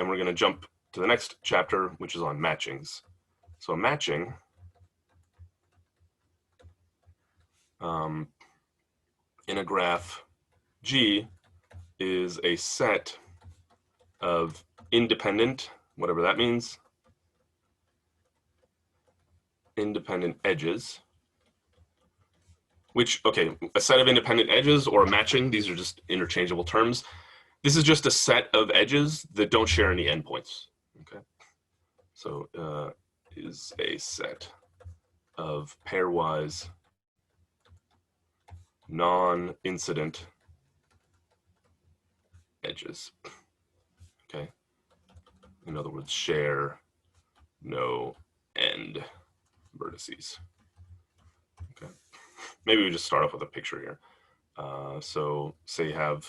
and we're going to jump to the next chapter, which is on matchings. So a matching in a graph G is a set of independent, whatever that means, independent edges, which, okay, a set of independent edges or a matching, these are just interchangeable terms. This is just a set of edges that don't share any endpoints, okay? So is a set of pairwise non-incident edges, okay? In other words, share no end vertices, okay? Maybe we just start off with a picture here. So say you have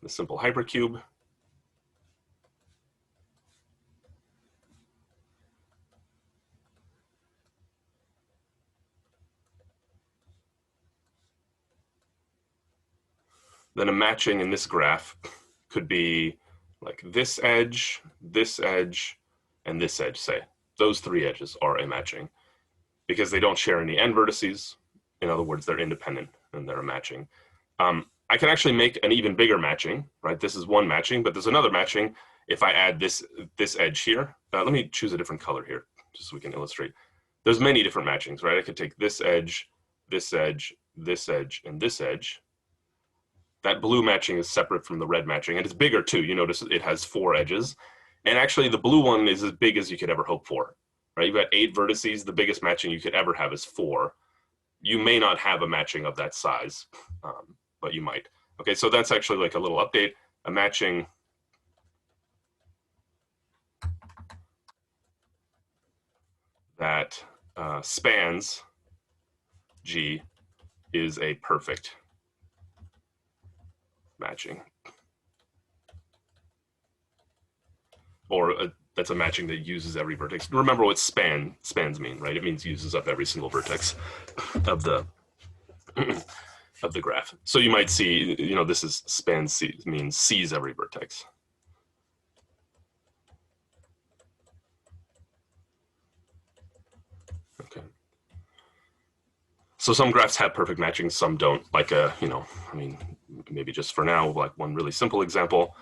the simple hypercube. Then a matching in this graph could be like this edge, and this edge, say. Those three edges are a matching because they don't share any end vertices. In other words, they're independent and they're a matching. I can actually make an even bigger matching, right? This is one matching, but there's another matching if I add this edge here. Let me choose a different color here just so we can illustrate. There's many different matchings, right? I could take this edge, this edge, this edge, and this edge. That blue matching is separate from the red matching, and it's bigger too. You notice it has 4 edges. And actually the blue one is as big as you could ever hope for, right? You've got 8 vertices. The biggest matching you could ever have is 4. You may not have a matching of that size, but you might. Okay, so that's actually like a little update. A matching that spans G is a perfect matching. Or that's a matching that uses every vertex. Remember what spans mean, right? It means uses up every single vertex of the of the graph. So you might see, you know, this is spans means sees every vertex. Okay. So some graphs have perfect matching, some don't. Like you know, I mean, maybe just for now, like one really simple example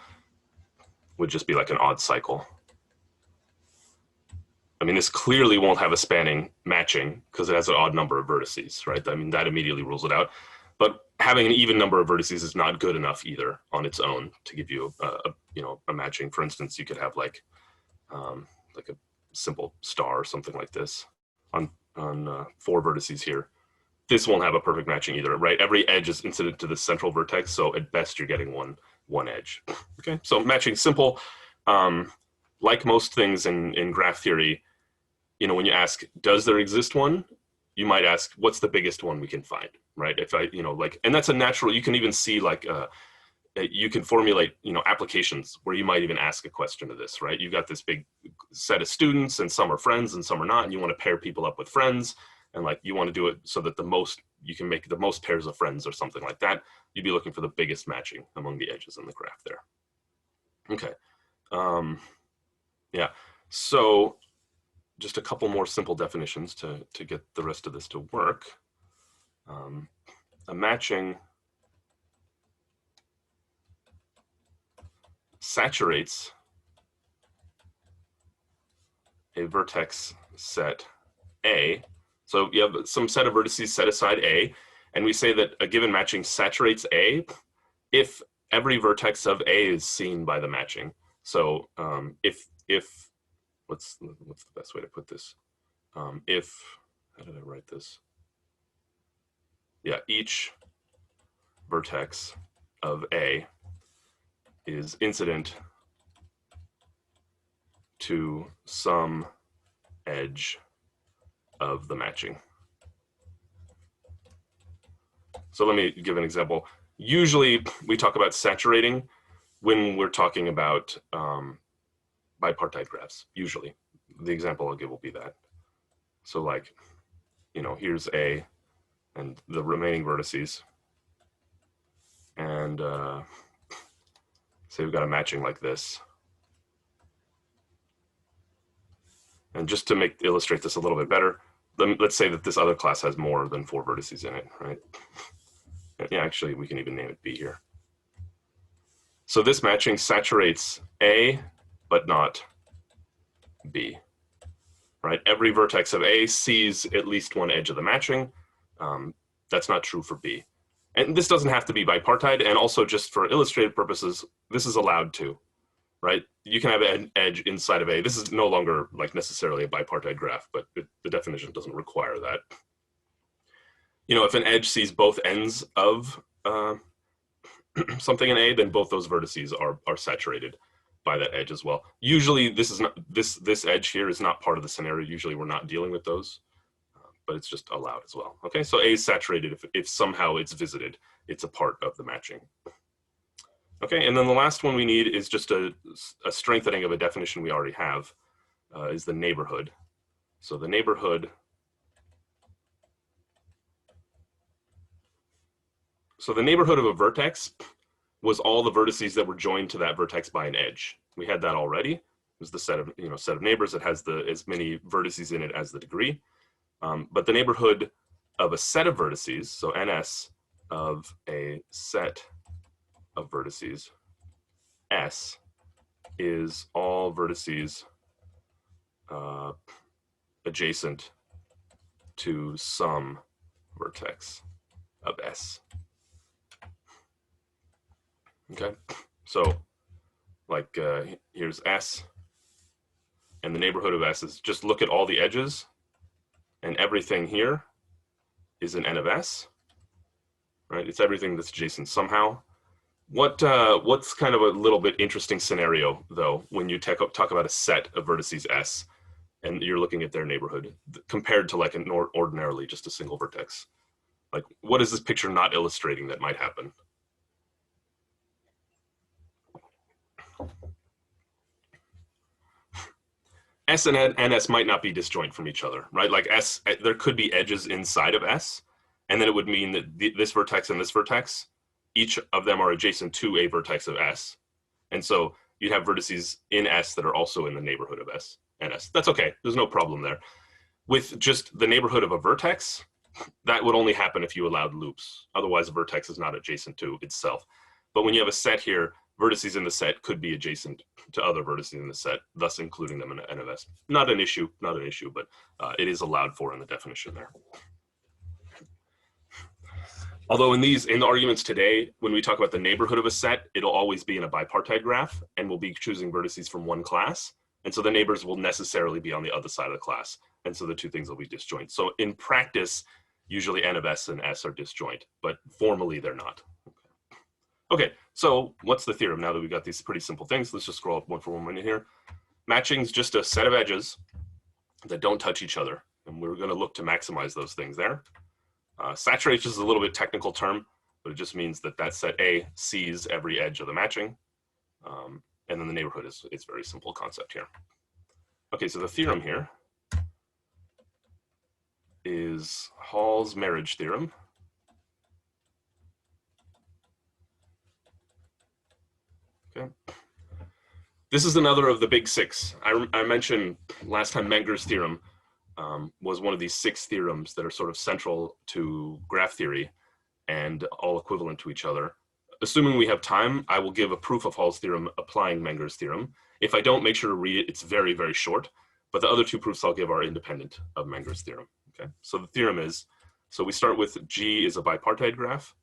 would just be like an odd cycle. I mean, this clearly won't have a spanning matching because it has an odd number of vertices, right? I mean, that immediately rules it out. But having an even number of vertices is not good enough either on its own to give you you know, a matching. For instance, you could have like a simple star or something like this on 4 vertices here. This won't have a perfect matching either, right? Every edge is incident to the central vertex, so at best you're getting one edge. Okay, so matching simple. Like most things in graph theory, you know, when you ask, does there exist one? You might ask, what's the biggest one we can find, right? If I, you know, like, and that's a natural, you can even see like, you can formulate, you know, applications where you might even ask a question of this, right? You've got this big set of students and some are friends and some are not, and you want to pair people up with friends. And like, you want to do it so that you can make the most pairs of friends or something like that. You'd be looking for the biggest matching among the edges in the graph there. Okay. Yeah. So just a couple more simple definitions to get the rest of this to work. A matching saturates a vertex set A. So you have some set of vertices set aside A, and we say that a given matching saturates A if every vertex of A is seen by the matching. So if what's the best way to put this? How did I write this? Yeah, each vertex of A is incident to some edge of the matching. So let me give an example. Usually we talk about saturating when we're talking about bipartite graphs, usually. The example I'll give will be that. So like, you know, here's A and the remaining vertices. And say we've got a matching like this. And just to illustrate this a little bit better, let's say that this other class has more than 4 vertices in it, right? Yeah, actually, we can even name it B here. So this matching saturates A, but not B, right? Every vertex of A sees at least one edge of the matching. That's not true for B. And this doesn't have to be bipartite, and also just for illustrative purposes, this is allowed too, right? You can have an edge inside of A. This is no longer like necessarily a bipartite graph, but the definition doesn't require that. You know, if an edge sees both ends of something in A, then both those vertices are saturated by that edge as well. Usually this is not, this edge here is not part of the scenario. Usually we're not dealing with those, but it's just allowed as well. Okay, so A is saturated if somehow it's visited. It's a part of the matching. Okay, and then the last one we need is just a strengthening of a definition we already have, is the neighborhood. So the neighborhood, so the neighborhood of a vertex was all the vertices that were joined to that vertex by an edge. We had that already. It was the set of neighbors that has as many vertices in it as the degree. But the neighborhood of a set of vertices, so NS of a set of vertices, S, is all vertices adjacent to some vertex of S. Okay, so like here's S, and the neighborhood of S is just look at all the edges, and everything here is an N of S, right? It's everything that's adjacent somehow. What's kind of a little bit interesting scenario though, when you talk about a set of vertices S, and you're looking at their neighborhood compared to like ordinarily just a single vertex. Like, what is this picture not illustrating that might happen? S and NS might not be disjoint from each other, right? Like S, there could be edges inside of S, and then it would mean that this vertex and this vertex, each of them are adjacent to a vertex of S. And so you'd have vertices in S that are also in the neighborhood of S and S. That's okay, there's no problem there. With just the neighborhood of a vertex, that would only happen if you allowed loops. Otherwise, a vertex is not adjacent to itself. But when you have a set here, vertices in the set could be adjacent to other vertices in the set, thus including them in N of S. Not an issue, but it is allowed for in the definition there. Although in the arguments today, when we talk about the neighborhood of a set, it'll always be in a bipartite graph, and we'll be choosing vertices from one class. And so the neighbors will necessarily be on the other side of the class. And so the two things will be disjoint. So in practice, usually N of S and S are disjoint, but formally they're not. Okay, so what's the theorem now that we've got these pretty simple things? Let's just scroll up one for 1 minute here. Matching's just a set of edges that don't touch each other. And we're gonna look to maximize those things there. Saturation is a little bit technical term, but it just means that that set A sees every edge of the matching. And then the neighborhood is very simple concept here. Okay, so the theorem here is Hall's marriage theorem. Okay. This is another of the big 6. I mentioned last time Menger's theorem was one of these 6 theorems that are sort of central to graph theory and all equivalent to each other. Assuming we have time, I will give a proof of Hall's theorem applying Menger's theorem. If I don't, make sure to read it. It's very, very short. But the other 2 proofs I'll give are independent of Menger's theorem. Okay. So the theorem is, so we start with G is a bipartite graph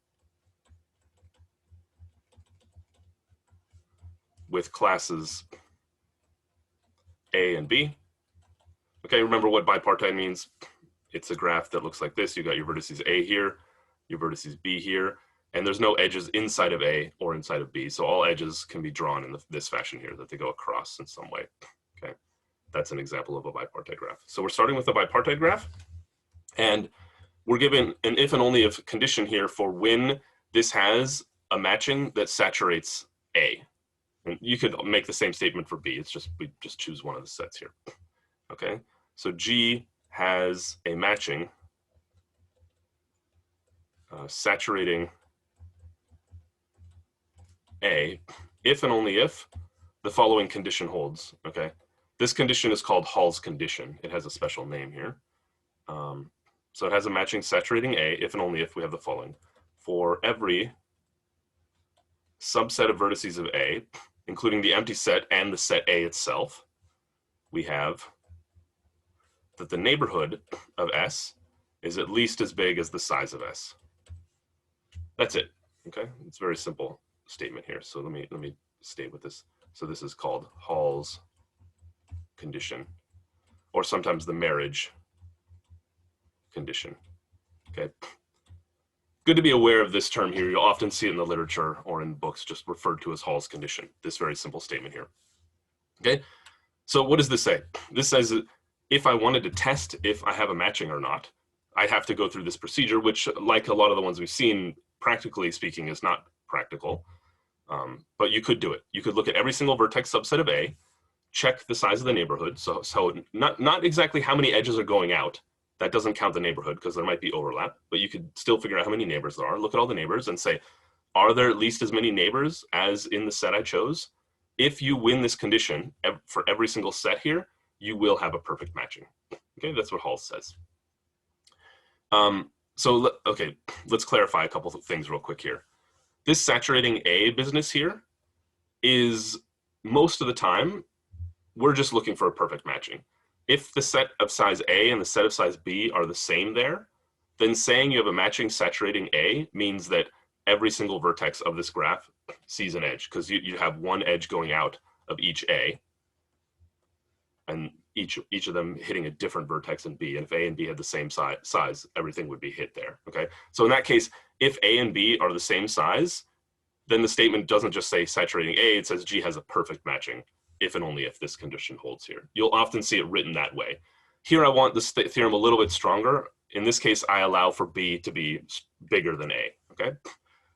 with classes A and B. Okay, remember what bipartite means. It's a graph that looks like this. You got your vertices A here, your vertices B here, and there's no edges inside of A or inside of B. So all edges can be drawn in this fashion here, that they go across in some way. Okay, that's an example of a bipartite graph. So we're starting with a bipartite graph, and we're given an if and only if condition here for when this has a matching that saturates A. And you could make the same statement for B. It's just, we just choose one of the sets here. Okay, so G has a matching saturating A if and only if the following condition holds. Okay, This condition is called Hall's condition. It has a special name here. So it has a matching saturating A if and only if we have the following. For every subset of vertices of A, including the empty set and the set A itself, we have that the neighborhood of S is at least as big as the size of S. That's it. Okay, it's a very simple statement here. So let me stay with this. So this is called Hall's condition, or sometimes the marriage condition. Okay. Good to be aware of this term here. You'll often see it in the literature or in books just referred to as Hall's condition, this very simple statement here. Okay, so what does this say? This says that if I wanted to test if I have a matching or not, I'd have to go through this procedure, which, like a lot of the ones we've seen, practically speaking, is not practical. But you could do it. You could look at every single vertex subset of A, check the size of the neighborhood. So not exactly how many edges are going out. That doesn't count the neighborhood because there might be overlap, but you could still figure out how many neighbors there are. Look at all the neighbors and say, are there at least as many neighbors as in the set I chose? If you win this condition for every single set here, you will have a perfect matching. Okay, that's what Hall says. Okay, let's clarify a couple of things real quick here. This saturating A business here is, most of the time, we're just looking for a perfect matching. If the set of size A and the set of size B are the same there, then saying you have a matching saturating A means that every single vertex of this graph sees an edge, because you have one edge going out of each A, and each of them hitting a different vertex in B. And if A and B had the same size, everything would be hit there. Okay, so in that case, if A and B are the same size, then the statement doesn't just say saturating A, it says G has a perfect matching if and only if this condition holds here. You'll often see it written that way. Here I want this theorem a little bit stronger. In this case, I allow for B to be bigger than A. Okay,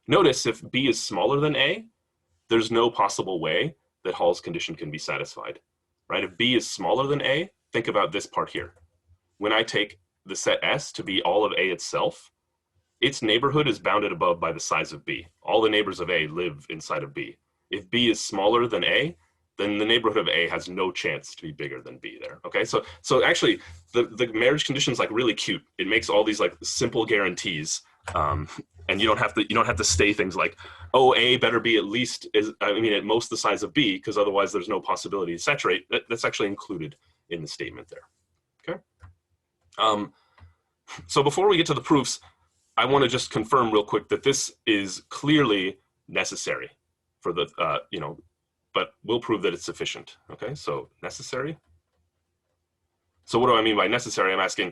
notice if B is smaller than A, there's no possible way that Hall's condition can be satisfied. Right? If B is smaller than A, think about this part here. When I take the set S to be all of A itself, its neighborhood is bounded above by the size of B. All the neighbors of A live inside of B. If B is smaller than A, then the neighborhood of A has no chance to be bigger than B there. Okay, so actually the marriage condition is like really cute. It makes all these like simple guarantees, and you don't have to say things like, oh, A better be at least at most the size of B, because otherwise there's no possibility to saturate. That's actually included in the statement there. Okay. So before we get to the proofs, I want to just confirm real quick that this is clearly necessary for the but we'll prove that it's sufficient. Okay, so necessary. So what do I mean by necessary? I'm asking,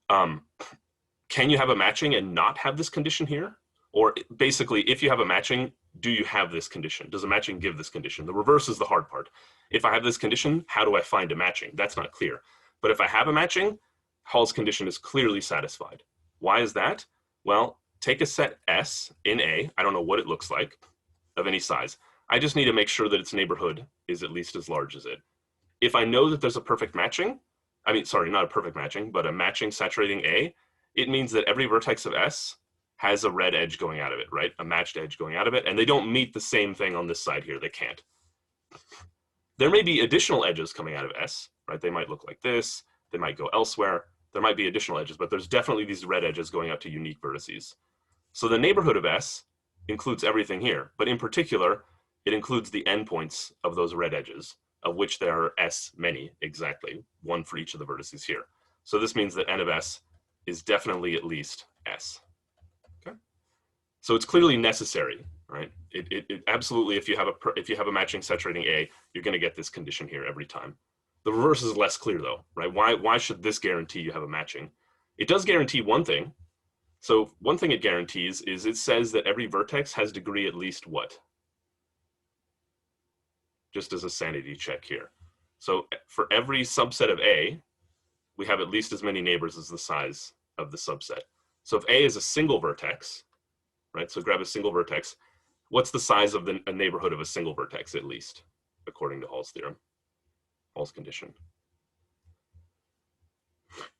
can you have a matching and not have this condition here? Or basically, if you have a matching, do you have this condition? Does a matching give this condition? The reverse is the hard part. If I have this condition, how do I find a matching? That's not clear. But if I have a matching, Hall's condition is clearly satisfied. Why is that? Well, take a set S in A. I don't know what it looks like, of any size. I just need to make sure that its neighborhood is at least as large as it. If I know that there's a perfect matching, not a perfect matching, but a matching saturating A, it means that every vertex of S has a red edge going out of it, right? A matched edge going out of it, and they don't meet the same thing on this side here. They can't. There may be additional edges coming out of S, right? They might look like this. They might go elsewhere. There might be additional edges, but there's definitely these red edges going out to unique vertices. So the neighborhood of S includes everything here, but in particular, it includes the endpoints of those red edges, of which there are S many exactly, one for each of the vertices here. So this means that N of S is definitely at least S. Okay, so it's clearly necessary, right? It absolutely, if you have a matching saturating A, you're going to get this condition here every time. The reverse is less clear though, right? Why should this guarantee you have a matching? It does guarantee one thing. So one thing it guarantees is it says that every vertex has degree at least what? Just as a sanity check here. So for every subset of A, we have at least as many neighbors as the size of the subset. So if A is a single vertex, right? So grab a single vertex. What's the size of a neighborhood of a single vertex at least, according to Hall's theorem, Hall's condition?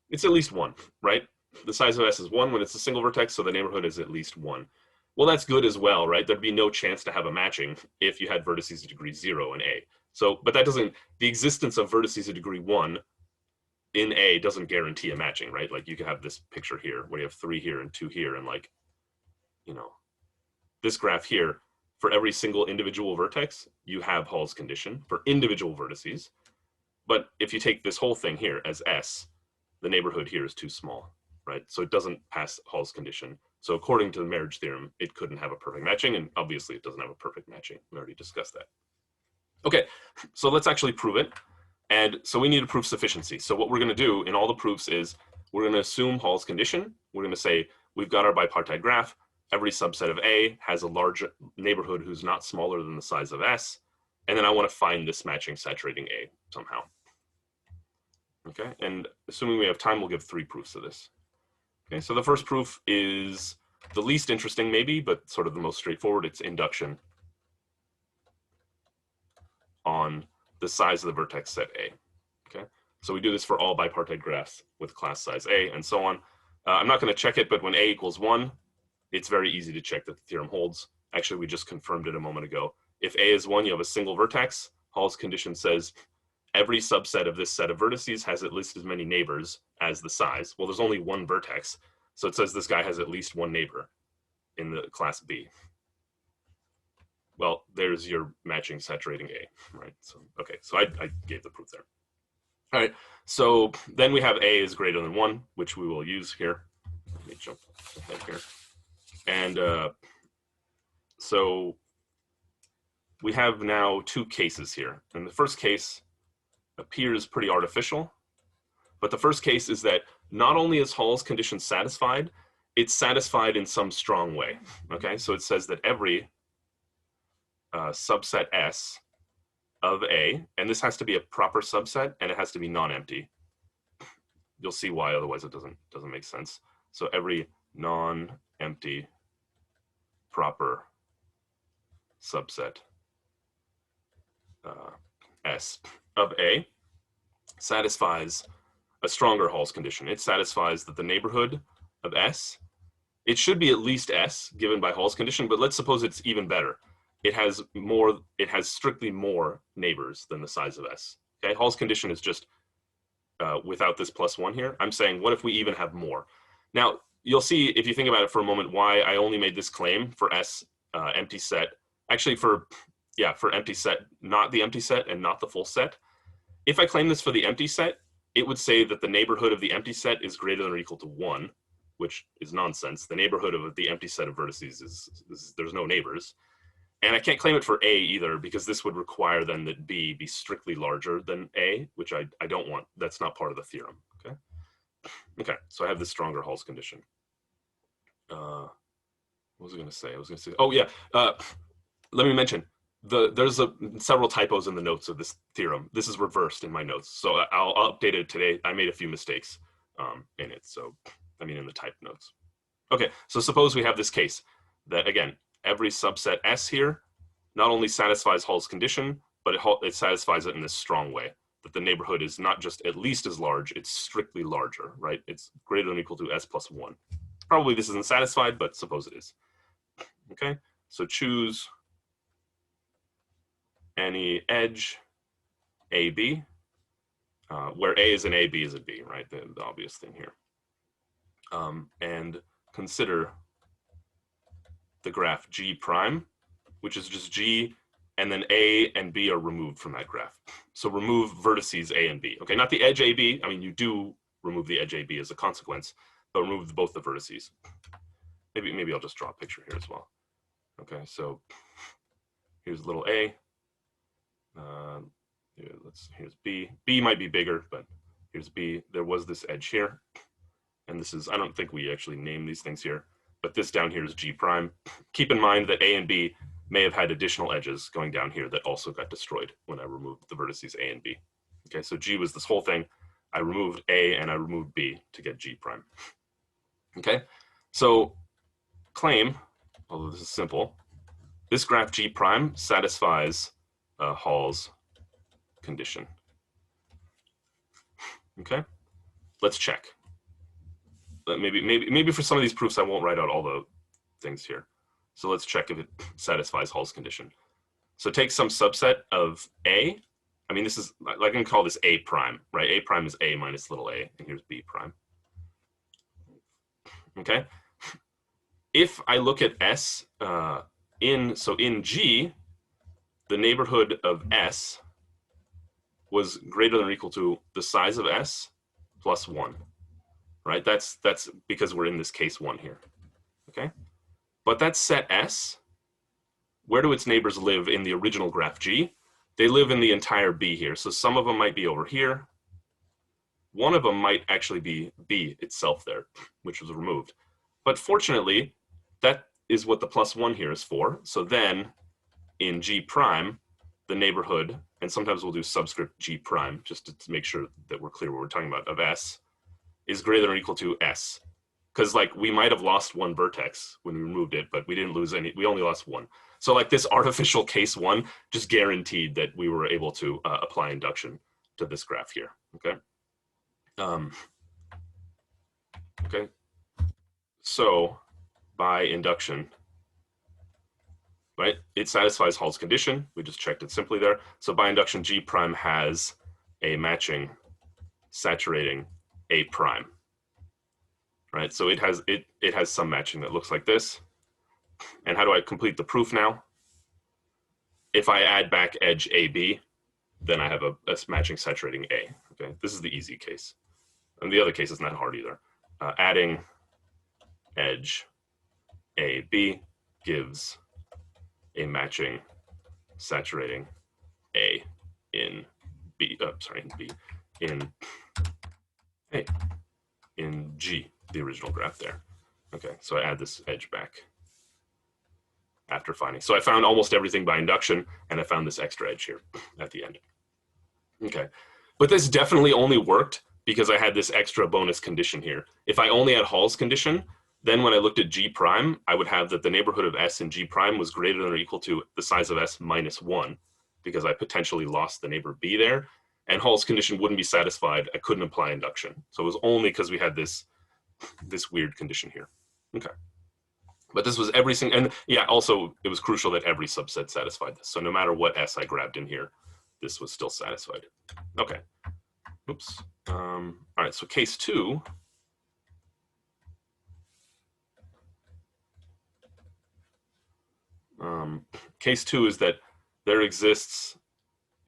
It's at least 1, right? The size of S is 1 when it's a single vertex, so the neighborhood is at least 1. Well, that's good as well, right? There'd be no chance to have a matching if you had vertices of degree 0 in A. So, but that doesn't, the existence of vertices of degree 1 in A doesn't guarantee a matching, right? Like you can have this picture here where you have 3 here and 2 here, and like, you know, this graph here, for every single individual vertex, you have Hall's condition for individual vertices. But if you take this whole thing here as S, the neighborhood here is too small, right? So it doesn't pass Hall's condition. So according to the marriage theorem, it couldn't have a perfect matching, and obviously it doesn't have a perfect matching. We already discussed that. Okay, so let's actually prove it. And so we need to prove sufficiency. So what we're going to do in all the proofs is we're going to assume Hall's condition. We're going to say we've got our bipartite graph. Every subset of A has a large neighborhood who's not smaller than the size of S. And then I want to find this matching saturating A somehow. Okay, and assuming we have time, we'll give 3 proofs of this. Okay, so the first proof is the least interesting maybe, but sort of the most straightforward. It's induction on the size of the vertex set A. Okay, so we do this for all bipartite graphs with class size A and so on. I'm not going to check it, but when A equals 1, it's very easy to check that the theorem holds. Actually, we just confirmed it a moment ago. If A is 1, you have a single vertex. Hall's condition says every subset of this set of vertices has at least as many neighbors as the size. Well, there's only one vertex, so it says this guy has at least one neighbor in the class B. Well, there's your matching saturating A, right? So, okay, so I gave the proof there. All right, so then we have A is greater than 1, which we will use here. Let me jump ahead here. And so we have now 2 cases here. And the first case appears pretty artificial, but the first case is that not only is Hall's condition satisfied, it's satisfied in some strong way. Okay, so it says that every subset S of A, and this has to be a proper subset, and it has to be non-empty. You'll see why, otherwise it doesn't make sense. So every non-empty proper subset S of A satisfies a stronger Hall's condition. It satisfies that the neighborhood of S, it should be at least S given by Hall's condition, but let's suppose it's even better. It has strictly more neighbors than the size of S. Okay, Hall's condition is just without this +1 here. I'm saying, what if we even have more? Now, you'll see, if you think about it for a moment, why I only made this claim for S empty set. Actually, for empty set, not the empty set and not the full set. If I claim this for the empty set, it would say that the neighborhood of the empty set is greater than or equal to 1, which is nonsense. The neighborhood of the empty set of vertices is there's no neighbors. And I can't claim it for A either, because this would require then that B be strictly larger than A, which I don't want. That's not part of the theorem. Okay. Okay. So I have this stronger Hall's condition. What was I going to say? Oh yeah. Let me mention there's several typos in the notes of this theorem. This is reversed in my notes, so I'll update it today. I made a few mistakes in it, so I mean in the typed notes. Okay. So suppose we have this case that again, every subset S here not only satisfies Hall's condition, but it satisfies it in this strong way, that the neighborhood is not just at least as large, it's strictly larger, right? It's greater than or equal to S plus 1. Probably this isn't satisfied, but suppose it is. Okay, so choose any edge AB, where A is an A, B is a B, right? The obvious thing here. And consider the graph G prime, which is just G, and then A and B are removed from that graph. So remove vertices A and B. Okay, not the edge AB. I mean, you do remove the edge AB as a consequence, but remove both the vertices. Maybe I'll just draw a picture here as well. Okay, so here's little A. Here's B. B might be bigger, but here's B. There was this edge here, and this is, I don't think we actually named these things here, but this down here is G prime. Keep in mind that A and B may have had additional edges going down here that also got destroyed when I removed the vertices A and B. Okay, so G was this whole thing. I removed A and I removed B to get G prime. Okay, so claim, although this is simple, this graph G prime satisfies Hall's condition. Okay, let's check. Maybe for some of these proofs I won't write out all the things here. So let's check if it satisfies Hall's condition. So take some subset of A. I mean, this is, I can call this A prime, right? A prime is A minus little a, and here's B prime. Okay. If I look at S in G, the neighborhood of S was greater than or equal to the size of S plus 1, right? That's because we're in this case 1 here, okay? But that set S, where do its neighbors live in the original graph G? They live in the entire B here. So some of them might be over here. One of them might actually be B itself there, which was removed. But fortunately, that is what the plus 1 here is for. So then in G prime, the neighborhood, and sometimes we'll do subscript G prime just to make sure that we're clear what we're talking about, of S is greater than or equal to S. Because like we might have lost one vertex when we removed it, but we didn't lose any, we only lost one. So like this artificial case 1 just guaranteed that we were able to apply induction to this graph here, okay? Okay, so by induction, right, it satisfies Hall's condition. We just checked it simply there. So by induction, G prime has a matching saturating A prime, right? So it has some matching that looks like this. And how do I complete the proof now? If I add back edge AB, then I have a matching saturating A, okay? This is the easy case. And the other case is not hard either. Adding edge AB gives a matching saturating A in B, in A, in G, the original graph there. Okay, so I add this edge back after finding. So I found almost everything by induction, and I found this extra edge here at the end. Okay, but this definitely only worked because I had this extra bonus condition here. If I only had Hall's condition, then when I looked at G prime, I would have that the neighborhood of S in G prime was greater than or equal to the size of S minus 1, because I potentially lost the neighbor B there, and Hall's condition wouldn't be satisfied. I couldn't apply induction. So it was only because we had this weird condition here. Okay. But this was every single, and yeah, also it was crucial that every subset satisfied this. So no matter what S I grabbed in here, this was still satisfied. Okay. Oops. All right, so case 2. Case 2 is that there exists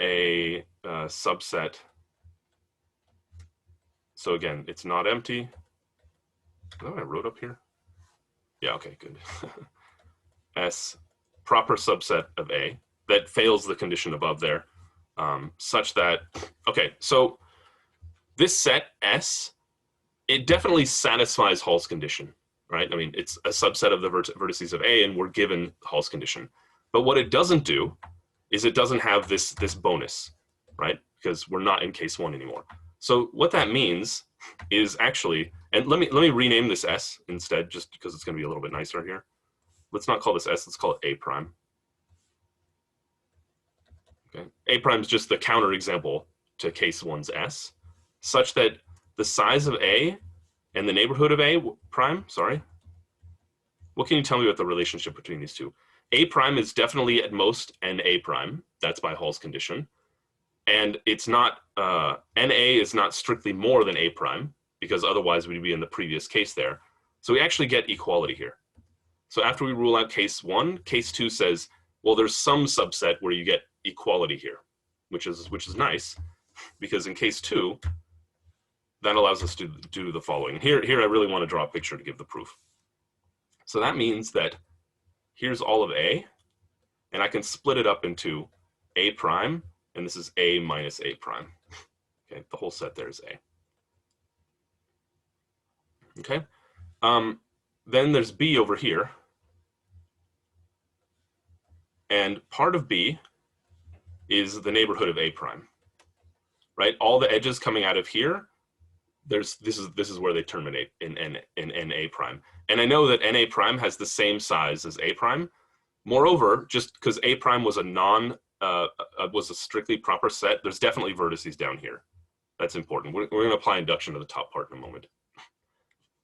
a subset. So again, it's not empty. Is that what I wrote up here? Yeah, okay, good. S, proper subset of A that fails the condition above there, such that, okay, so this set S, it definitely satisfies Hall's condition, right? I mean, it's a subset of the vertices of A, and we're given Hall's condition. But what it doesn't do is it doesn't have this bonus, right? Because we're not in case 1 anymore. So what that means is actually, and let me rename this S instead, just because it's going to be a little bit nicer here. Let's not call this S, let's call it A prime. Okay, A prime is just the counterexample to case 1's S, such that the size of A and the neighborhood of A prime, sorry, what can you tell me about the relationship between these two? A prime is definitely at most an A prime. That's by Hall's condition. And it's not, NA is not strictly more than A prime, because otherwise we'd be in the previous case there. So we actually get equality here. So after we rule out case 1, case 2 says, well, there's some subset where you get equality here, which is nice, because in case 2, that allows us to do the following. Here I really want to draw a picture to give the proof. So that means that here's all of A, and I can split it up into A prime, and this is A minus A prime. Okay, the whole set there is A. Okay, then there's B over here, and part of B is the neighborhood of A prime, right? All the edges coming out of here, this is where they terminate in NA prime. And I know that NA prime has the same size as A prime. Moreover, just because A prime was was a strictly proper set, there's definitely vertices down here. That's important. We're going to apply induction to the top part in a moment.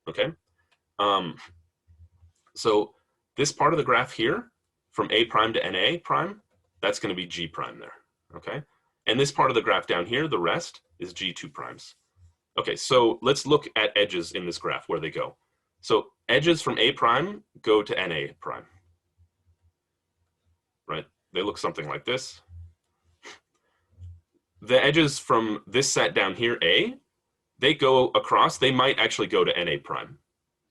Okay. So this part of the graph here, from A prime to NA prime, that's going to be G prime there, okay? And this part of the graph down here, the rest, is G2 primes. Okay, so let's look at edges in this graph, where they go. So edges from A prime go to NA prime, right? They look something like this. The edges from this set down here, A, they go across, they might actually go to NA prime,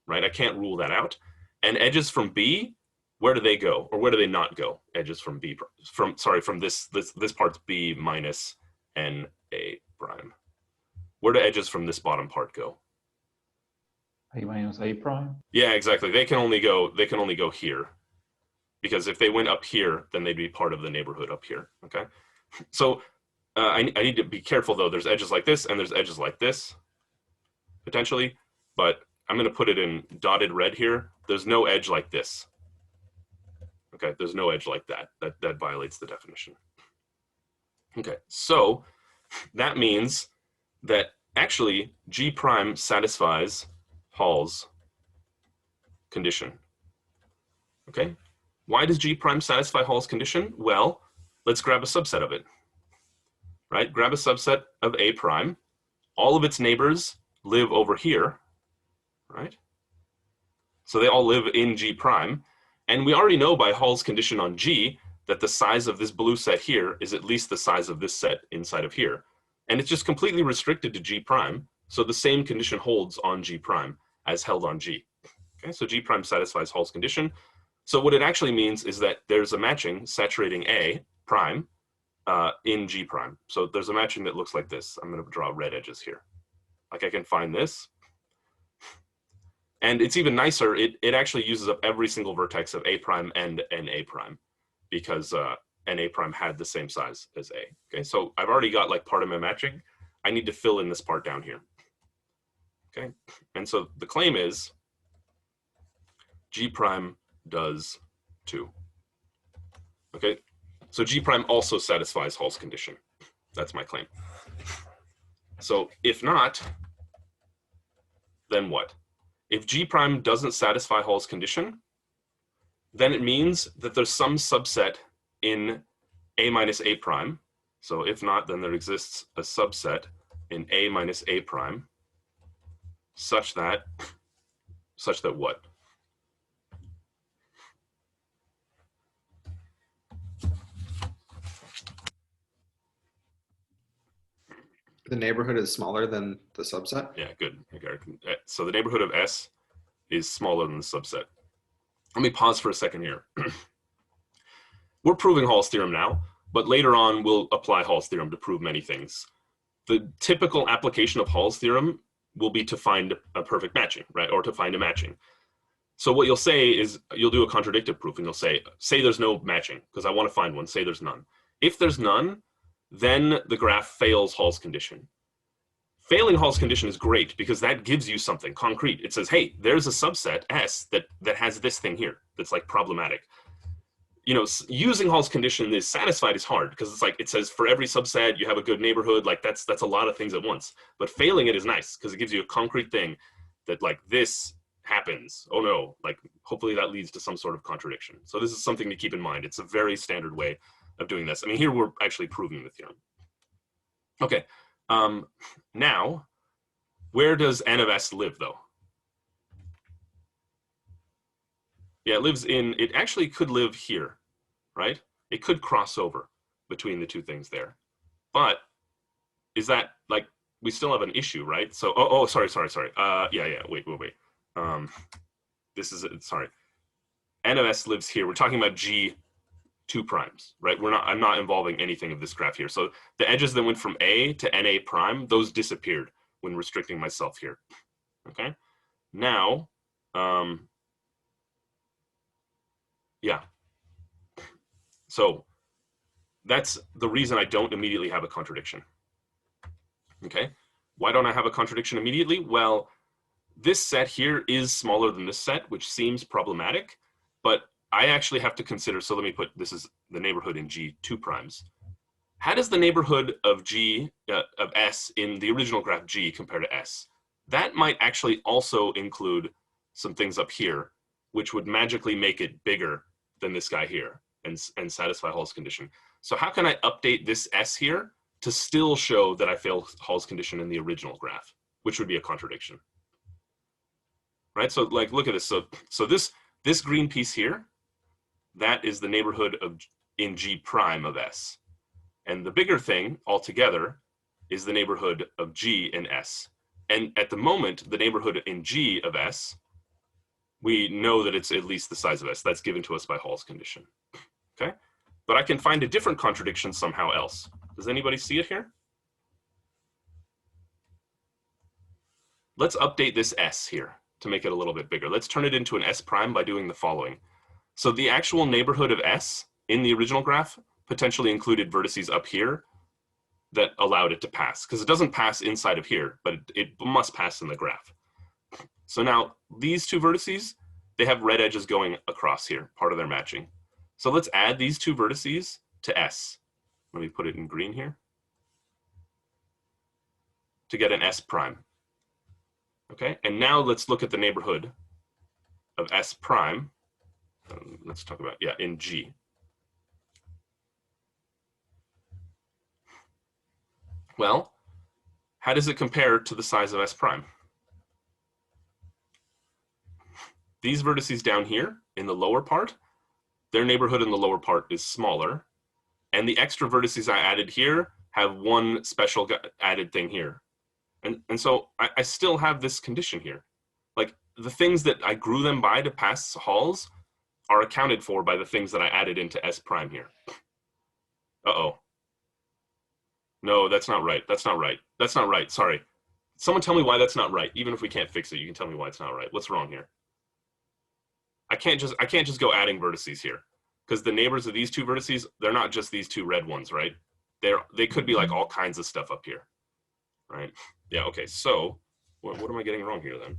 right? I can't rule that out. And edges from B, where do they go? Or where do they not go? Edges from B, from this part's B minus NA prime. Where do edges from this bottom part go? A minus A prime? Yeah, exactly. They can only go here. Because if they went up here, then they'd be part of the neighborhood up here, okay? So I need to be careful though. There's edges like this and there's edges like this, potentially, but I'm gonna put it in dotted red here. There's no edge like this. Okay, there's no edge like that. That violates the definition. Okay, so that means that actually G prime satisfies Hall's condition. Okay, why does G prime satisfy Hall's condition? Well, let's grab a subset of it. Right, grab a subset of A prime. All of its neighbors live over here, right? So they all live in G prime. And we already know by Hall's condition on G that the size of this blue set here is at least the size of this set inside of here. And it's just completely restricted to G prime. So the same condition holds on G prime as held on G. Okay, so G prime satisfies Hall's condition. So what it actually means is that there's a matching saturating A prime in G prime. So there's a matching that looks like this. I'm going to draw red edges here. Like I can find this. And it's even nicer, it actually uses up every single vertex of A prime and NA prime because NA prime had the same size as A. Okay, so I've already got like part of my matching. I need to fill in this part down here. Okay, and so the claim is G prime does too. Okay, so G prime also satisfies Hall's condition. That's my claim. So if not, then what? If G prime doesn't satisfy Hall's condition, then it means that there's some subset in A minus A prime. So if not, then there exists a subset in A minus A prime such that what? The neighborhood is smaller than the subset? Yeah, good. Okay. So the neighborhood of S is smaller than the subset. Let me pause for a second here. We're proving Hall's theorem now, but later on we'll apply Hall's theorem to prove many things. The typical application of Hall's theorem will be to find a perfect matching, right? Or to find a matching. So what you'll say is you'll do a contradictive proof and you'll say there's no matching because I want to find one, say there's none. If there's none, then the graph fails Hall's condition. Failing Hall's condition is great because that gives you something concrete. It says, hey, there's a subset S that has this thing here that's like problematic. You know, using Hall's condition is satisfied is hard because it's like it says for every subset you have a good neighborhood. Like that's a lot of things at once. But failing it is nice because it gives you a concrete thing that like this happens. Oh no, like hopefully that leads to some sort of contradiction. So this is something to keep in mind. It's a very standard way of doing this. I mean, here we're actually proving the theorem. Okay, now, where does N of S live though? Yeah, it actually could live here, right? It could cross over between the two things there. But is that like, we still have an issue, right? So, sorry. Yeah, wait. Sorry. N of S lives here. We're talking about G2 primes, right? I'm not involving anything of this graph here. So the edges that went from A to NA prime, those disappeared when restricting myself here, okay? Now, yeah. So that's the reason I don't immediately have a contradiction, okay? Why don't I have a contradiction immediately? Well, this set here is smaller than this set, which seems problematic, but I actually have to consider, so let me put, this is the neighborhood in G2 primes. How does the neighborhood of of S in the original graph G compare to S? That might actually also include some things up here, which would magically make it bigger than this guy here. and satisfy Hall's condition. So how can I update this S here to still show that I failed Hall's condition in the original graph, which would be a contradiction, right? So like, look at this. So this green piece here, that is the neighborhood of in G prime of S. And the bigger thing altogether is the neighborhood of G in S. And at the moment, the neighborhood in G of S, we know that it's at least the size of S. That's given to us by Hall's condition, okay? But I can find a different contradiction somehow else. Does anybody see it here? Let's update this S here to make it a little bit bigger. Let's turn it into an S prime by doing the following. So the actual neighborhood of S in the original graph potentially included vertices up here that allowed it to pass, because it doesn't pass inside of here, but it must pass in the graph. So now these two vertices, they have red edges going across here, part of their matching. So let's add these two vertices to S. Let me put it in green here to get an S prime. Okay, and now let's look at the neighborhood of S prime. Let's talk about, yeah, in G. Well, how does it compare to the size of S prime? These vertices down here in the lower part, their neighborhood in the lower part is smaller, and the extra vertices I added here have one special added thing here. And so I still have this condition here. Like, the things that I grew them by to pass Hall's are accounted for by the things that I added into S prime here. Uh-oh. No, that's not right. That's not right. That's not right. Sorry. Someone tell me why that's not right. Even if we can't fix it, you can tell me why it's not right. What's wrong here? I can't just go adding vertices here, because the neighbors of these two vertices, they're not just these two red ones, right? They could be like all kinds of stuff up here, right? Yeah, okay, so what am I getting wrong here then?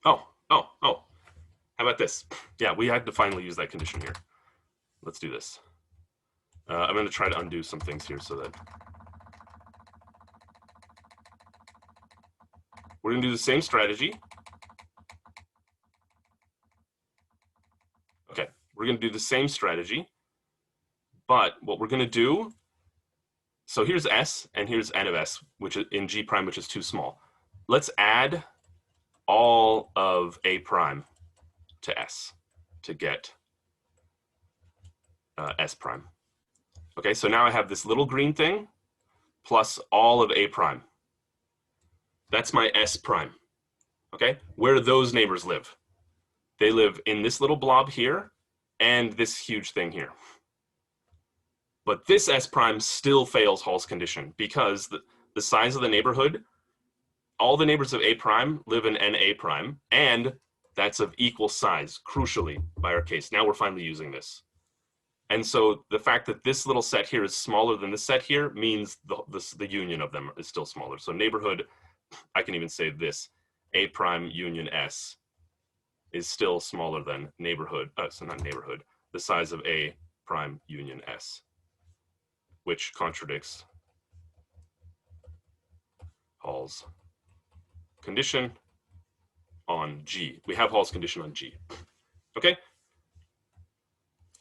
Oh, how about this? Yeah, we had to finally use that condition here. Let's do this. I'm going to try to undo some things here so that we're going to do the same strategy. Okay, we're going to do the same strategy, but what we're going to do, so here's S and here's N of S, which is in G prime, which is too small. Let's add all of A prime to S to get S prime. Okay, so now I have this little green thing plus all of A prime. That's my S prime. Okay, where do those neighbors live? They live in this little blob here and this huge thing here. But this S prime still fails Hall's condition because the size of the neighborhood, all the neighbors of A prime live in NA prime, and that's of equal size, crucially, by our case. Now we're finally using this. And so the fact that this little set here is smaller than this set here means the union of them is still smaller. So neighborhood, I can even say this, A prime union S is still smaller than neighborhood, so not neighborhood, the size of A prime union S, which contradicts Hall's condition on G. We have Hall's condition on G. Okay?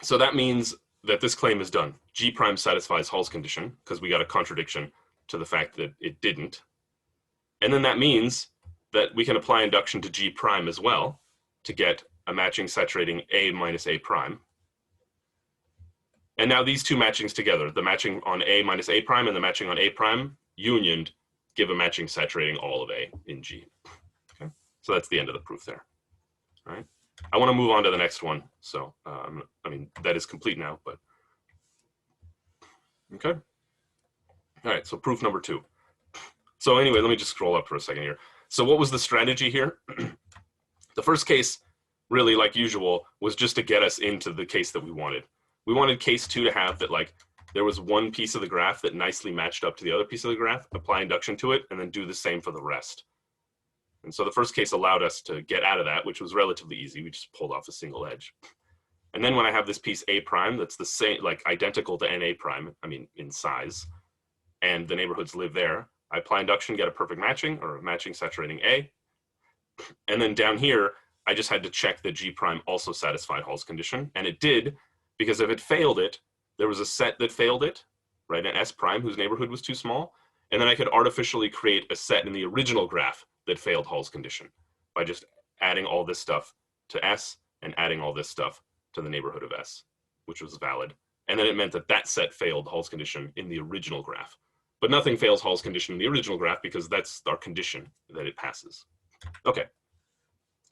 So that means that this claim is done. G prime satisfies Hall's condition because we got a contradiction to the fact that it didn't. And then that means that we can apply induction to G prime as well to get a matching saturating A minus A prime. And now these two matchings together, the matching on A minus A prime and the matching on A prime, unioned, give a matching saturating all of A in G. Okay, so that's the end of the proof there. All right, I want to move on to the next one. So, I mean, that is complete now, but okay. All right, so proof number 2. So anyway, let me just scroll up for a second here. So what was the strategy here? The first case, really like usual, was just to get us into the case that we wanted. We wanted case 2 to have that, like, there was one piece of the graph that nicely matched up to the other piece of the graph, apply induction to it, and then do the same for the rest. And so the first case allowed us to get out of that, which was relatively easy. We just pulled off a single edge. And then when I have this piece A prime that's the same, like identical to NA prime, I mean in size, and the neighborhoods live there. I apply induction, get a perfect matching or matching saturating A. And then down here, I just had to check that G prime also satisfied Hall's condition. And it did, because if it failed it, there was a set that failed it, right? An S prime whose neighborhood was too small. And then I could artificially create a set in the original graph that failed Hall's condition by just adding all this stuff to S and adding all this stuff to the neighborhood of S, which was valid. And then it meant that that set failed Hall's condition in the original graph. But nothing fails Hall's condition in the original graph because that's our condition that it passes. Okay,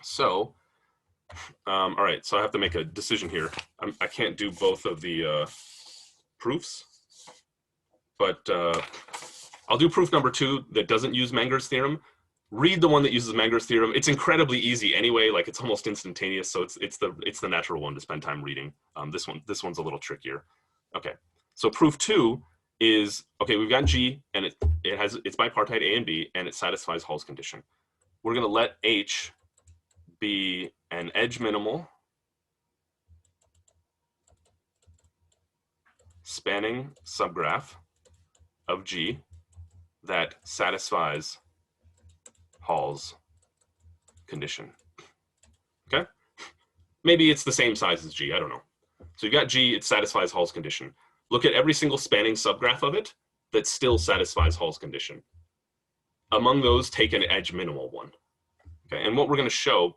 so, all right, so I have to make a decision here. I can't do both of the proofs, but I'll do proof number 2 that doesn't use Menger's theorem. Read the one that uses Menger's theorem. It's incredibly easy anyway, like it's almost instantaneous, so it's the natural one to spend time reading. This one's a little trickier. Okay, so proof 2 is, okay, we've got G, and it's bipartite A and B, and it satisfies Hall's condition. We're gonna let H be an edge minimal spanning subgraph of G that satisfies Hall's condition. Okay? Maybe it's the same size as G, I don't know. So you've got G, it satisfies Hall's condition. Look at every single spanning subgraph of it that still satisfies Hall's condition. Among those, take an edge minimal one. Okay, and what we're going to show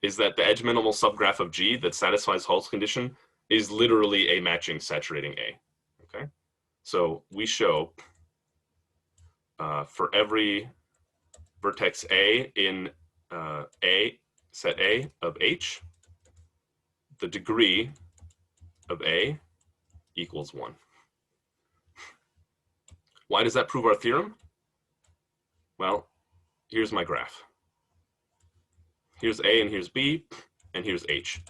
is that the edge minimal subgraph of G that satisfies Hall's condition is literally a matching saturating A. Okay, so we show for every vertex A in set A of H, the degree of A equals 1. Why does that prove our theorem? Well, here's my graph. Here's A and here's B, and here's H.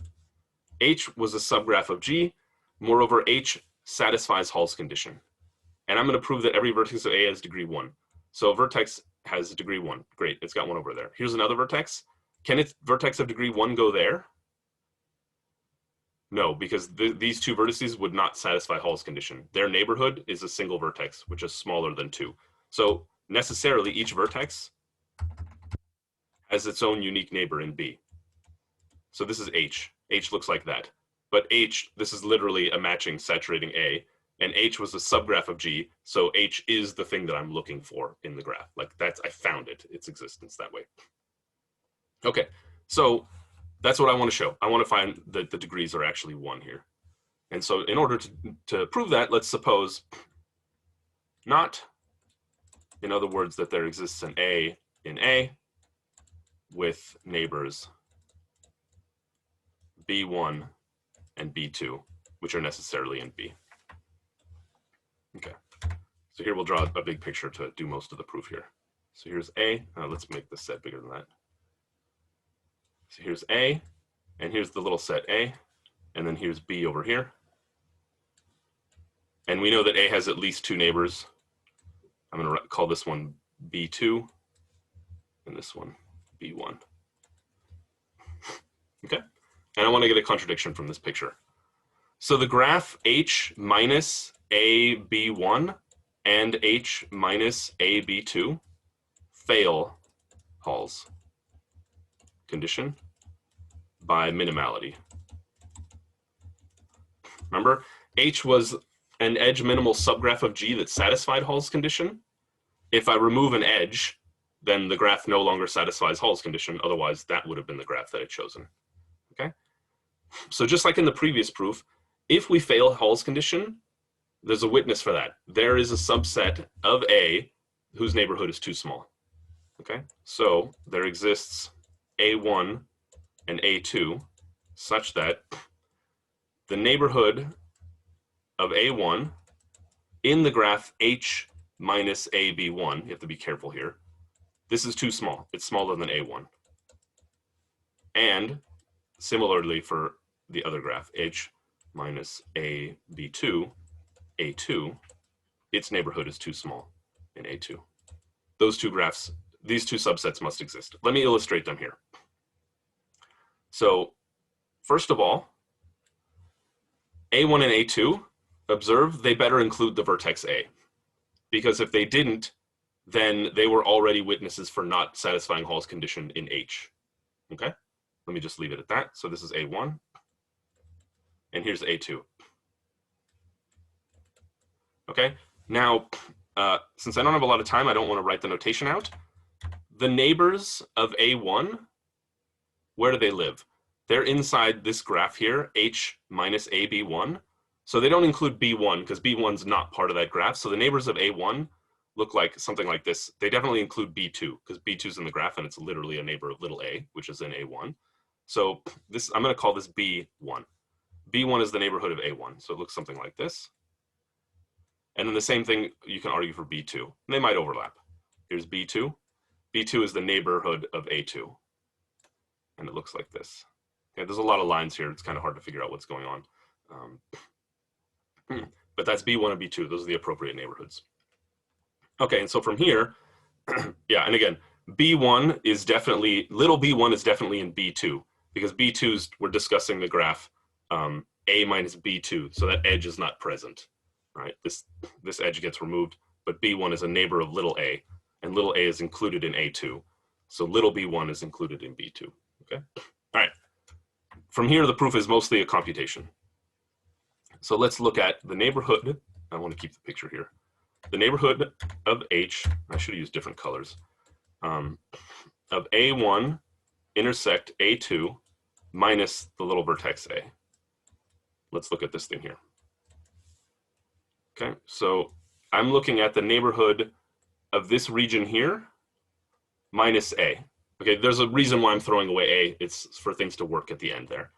H was a subgraph of G. Moreover, H satisfies Hall's condition. And I'm going to prove that every vertex of A has degree 1. So a vertex has degree 1. Great, it's got one over there. Here's another vertex. Can its vertex of degree 1 go there? No, because these two vertices would not satisfy Hall's condition. Their neighborhood is a single vertex, which is smaller than 2. So necessarily each vertex has its own unique neighbor in B. So this is H. H looks like that. But H, this is literally a matching saturating A, and H was a subgraph of G, so H is the thing that I'm looking for in the graph. Like I found it, its existence that way. Okay, so that's what I want to show. I want to find that the degrees are actually 1 here. And so in order to prove that, let's suppose not, in other words, that there exists an A in A with neighbors B1 and B2, which are necessarily in B. Okay, so here we'll draw a big picture to do most of the proof here. So here's A, let's make the set bigger than that. So here's A, and here's the little set A, and then here's B over here. And we know that A has at least 2 neighbors. I'm going to call this one B2, and this one B1. Okay, and I want to get a contradiction from this picture. So the graph H minus AB1 and H minus AB2 fail Hall's condition by minimality. Remember, H was an edge minimal subgraph of G that satisfied Hall's condition. If I remove an edge, then the graph no longer satisfies Hall's condition. Otherwise, that would have been the graph that I'd chosen. Okay? So just like in the previous proof, if we fail Hall's condition, there's a witness for that. There is a subset of A whose neighborhood is too small. Okay? So there exists A1 and A2 such that the neighborhood of A1 in the graph H minus AB1, you have to be careful here, this is too small. It's smaller than A1. And similarly for the other graph, H minus AB2, A2, its neighborhood is too small in A2. Those two graphs, these two subsets must exist. Let me illustrate them here. So first of all, A1 and A2, observe they better include the vertex A. because if they didn't, then they were already witnesses for not satisfying Hall's condition in H. Okay, let me just leave it at that. So this is A1, and here's A2. Okay, now, since I don't have a lot of time, I don't want to write the notation out. The neighbors of A1, where do they live? They're inside this graph here, H minus AB1. So they don't include B1 because B1's not part of that graph. So the neighbors of A1 look like something like this. They definitely include B2 because B2's in the graph and it's literally a neighbor of little a, which is in A1. So this, I'm going to call this B1. B1 is the neighborhood of A1. So it looks something like this. And then the same thing you can argue for B2. And they might overlap. Here's B2. B2 is the neighborhood of A2. And it looks like this. Okay, there's a lot of lines here. It's kind of hard to figure out what's going on. But that's B1 and B2. Those are the appropriate neighborhoods. Okay, and so from here, yeah, and again, B1 is definitely, little b1 is definitely in B2 because B2's, we're discussing the graph A minus B2. So that edge is not present, right? This edge gets removed, but B1 is a neighbor of little a, and little a is included in A2. So little b1 is included in B2, okay? All right, from here, the proof is mostly a computation. So let's look at the neighborhood. I want to keep the picture here. The neighborhood of H, I should have used different colors, of A1 intersect A2 minus the little vertex A. Let's look at this thing here. Okay, so I'm looking at the neighborhood of this region here minus A. Okay, there's a reason why I'm throwing away A. It's for things to work at the end there.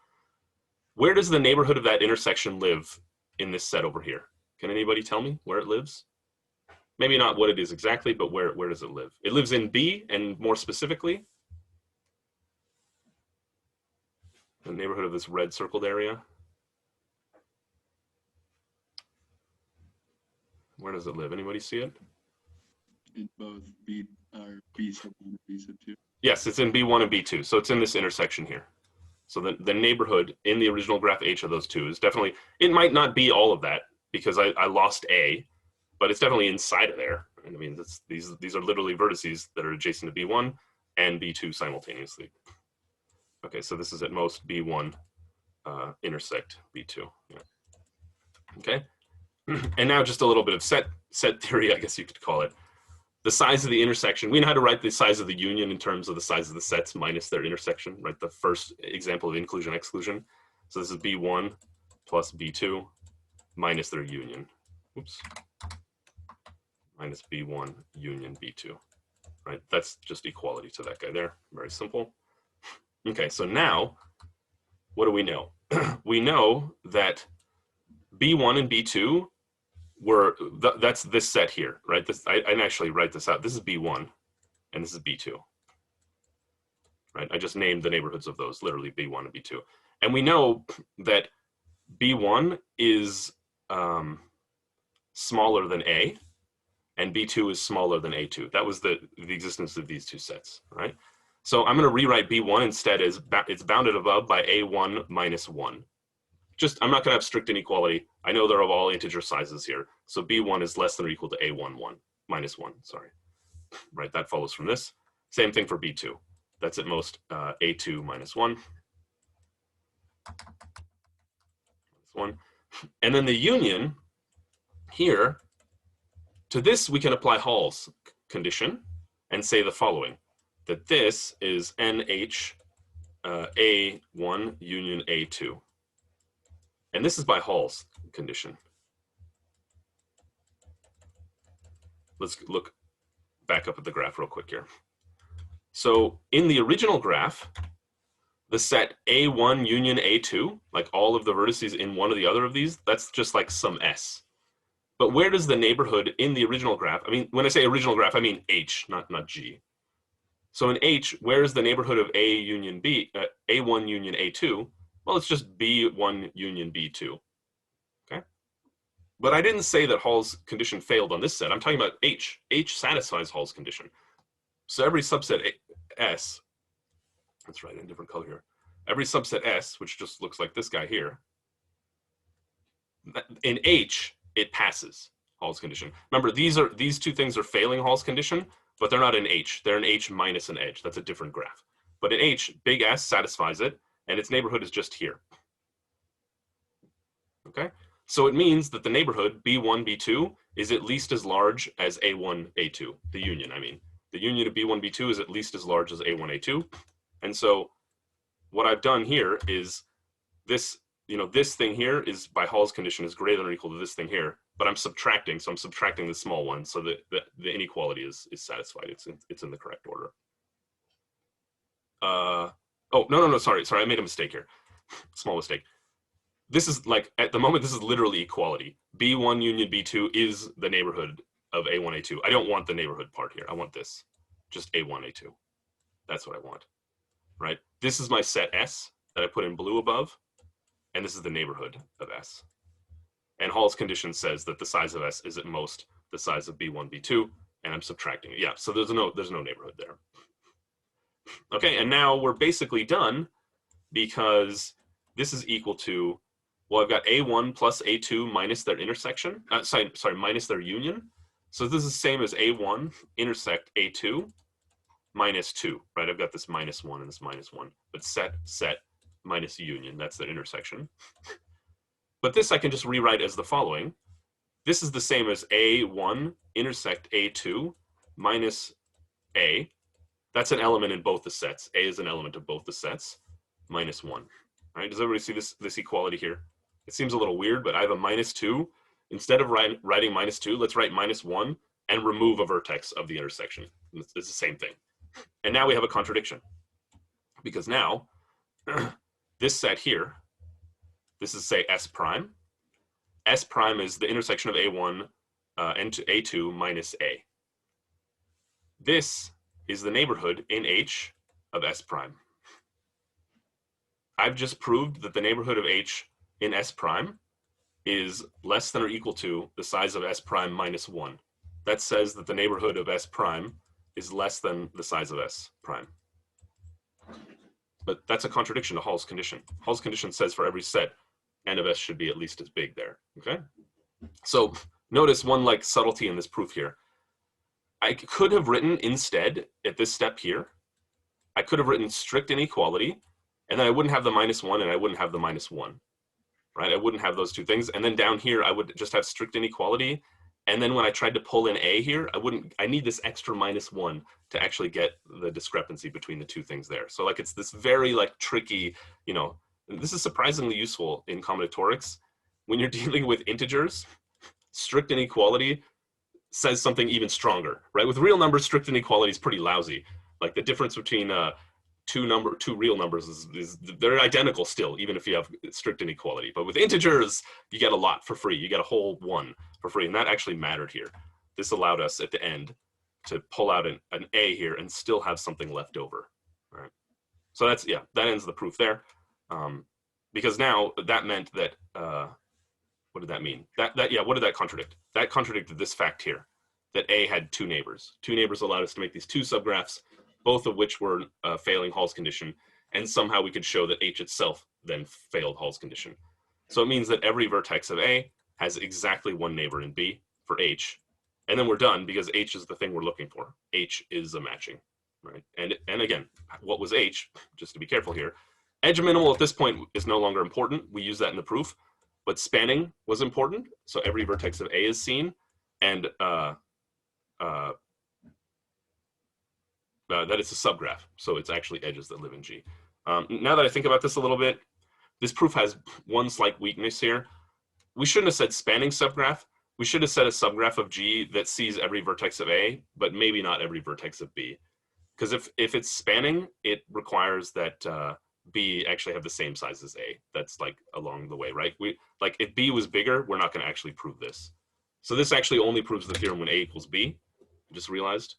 Where does the neighborhood of that intersection live in this set over here? Can anybody tell me where it lives? Maybe not what it is exactly, but where does it live? It lives in B, and more specifically, the neighborhood of this red circled area. Where does it live? Anybody see it? In both B sub 1 and B sub 2. Yes, it's in B1 and B2. So it's in this intersection here. So the neighborhood in the original graph H of those two is definitely, it might not be all of that because I lost A, but it's definitely inside of there. I mean, these are literally vertices that are adjacent to B1 and B2 simultaneously. Okay, so this is at most B1 intersect B2. Yeah. Okay, and now just a little bit of set theory, I guess you could call it. The size of the intersection, we know how to write the size of the union in terms of the size of the sets minus their intersection, right? The first example of inclusion exclusion. So this is B1 plus B2 minus their union. Oops. Minus B1 union B2, right? That's just equality to that guy there. Very simple. Okay, so now, what do we know? We know that B1 and B2 were, that's this set here, right? This, I didn't actually write this out. This is B1 and this is B2, right? I just named the neighborhoods of those, literally B1 and B2. And we know that B1 is smaller than A and B2 is smaller than A2. That was the existence of these two sets, right? So I'm gonna rewrite B1 instead as it's bounded above by A1 minus 1. Just, I'm not gonna have strict inequality. I know they're of all integer sizes here. So B1 is less than or equal to A1 minus 1, sorry. Right, that follows from this. Same thing for B2. That's at most A2 minus 1. And then the union here, to this we can apply Hall's condition and say the following, that this is NH A1 union A2. And this is by Hall's condition. Let's look back up at the graph real quick here. So in the original graph, the set A1 union A2, like all of the vertices in one or the other of these, that's just like some S. But where does the neighborhood in the original graph, I mean, when I say original graph, I mean H, not G. So in H, where is the neighborhood of A union B, A1 union A2? Well, it's just B1 union B2, okay? But I didn't say that Hall's condition failed on this set. I'm talking about H. H satisfies Hall's condition. So every subset S, let's write it in a different color here. Every subset S, which just looks like this guy here, in H, it passes. Hall's condition. Remember, these two things are failing Hall's condition, but they're not in H. They're in H minus an edge. That's a different graph. But in H, big S satisfies it, and its neighborhood is just here. Okay? So it means that the neighborhood, B1, B2, is at least as large as A1, A2. The union, I mean. The union of B1, B2 is at least as large as A1, A2. And so what I've done here is this, this thing here is, by Hall's condition, is greater than or equal to this thing here, but I'm subtracting, so I'm subtracting the small one so that the inequality is satisfied. It's in the correct order. Oh, no, sorry, I made a mistake here. Small mistake. This is like, at the moment, this is literally equality. B1 union B2 is the neighborhood of A1, A2. I don't want the neighborhood part here. I want this, just A1, A2. That's what I want, right? This is my set S that I put in blue above, and this is the neighborhood of S. And Hall's condition says that the size of S is at most the size of B1, B2, and I'm subtracting it. Yeah, so there's no neighborhood there. Okay, and now we're basically done because this is equal to, well, I've got A1 plus A2 minus their intersection, minus their union. So this is the same as A1 intersect A2 minus 2, right? I've got this minus 1 and this minus 1, but set minus union, that's the intersection. But this I can just rewrite as the following. This is the same as A1 intersect A2 minus A. That's an element in both the sets. A is an element of both the sets, minus 1. All right, does everybody see this equality here? It seems a little weird, but I have a minus 2. Instead of writing minus 2, let's write minus 1 and remove a vertex of the intersection. It's the same thing. And now we have a contradiction. Because now, this set here, this is, say, S prime. S prime is the intersection of A1 and A2 minus A. This is the neighborhood in H of S prime. I've just proved that the neighborhood of H in S prime is less than or equal to the size of S prime minus 1. That says that the neighborhood of S prime is less than the size of S prime. But that's a contradiction to Hall's condition. Hall's condition says for every set, N of S should be at least as big there, okay? So notice one like subtlety in this proof here. I could have written instead, at this step here, I could have written strict inequality, and then I wouldn't have the minus 1 and I wouldn't have the minus 1, right? I wouldn't have those two things. And then down here, I would just have strict inequality. And then when I tried to pull in A here, I need this extra minus 1 to actually get the discrepancy between the two things there. So like it's this very like tricky, this is surprisingly useful in combinatorics. When you're dealing with integers, strict inequality says something even stronger, right? With real numbers, strict inequality is pretty lousy. Like the difference between two real numbers is they're identical still, even if you have strict inequality. But with integers, you get a lot for free. You get a whole 1 for free, and that actually mattered here. This allowed us at the end to pull out an A here and still have something left over, right? So that ends the proof there. Because now that meant that, what did that mean? What did that contradict? That contradicted this fact here, that A had 2 neighbors. 2 neighbors allowed us to make these 2 subgraphs, both of which were failing Hall's condition, and somehow we could show that H itself then failed Hall's condition. So it means that every vertex of A has exactly 1 neighbor in B for H, and then we're done because H is the thing we're looking for. H is a matching, right? And again, what was H? Just to be careful here, edge minimal at this point is no longer important. We use that in the proof, but spanning was important. So every vertex of A is seen, and that it's a subgraph. So it's actually edges that live in G. Now that I think about this a little bit, this proof has one slight weakness here. We shouldn't have said spanning subgraph. We should have said a subgraph of G that sees every vertex of A, but maybe not every vertex of B. Because if it's spanning, it requires that B actually have the same size as A. That's like along the way, right? Like if B was bigger, we're not going to actually prove this. So this actually only proves the theorem when A equals B. I just realized.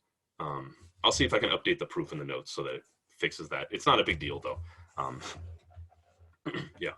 I'll see if I can update the proof in the notes so that it fixes that. It's not a big deal though. Yeah.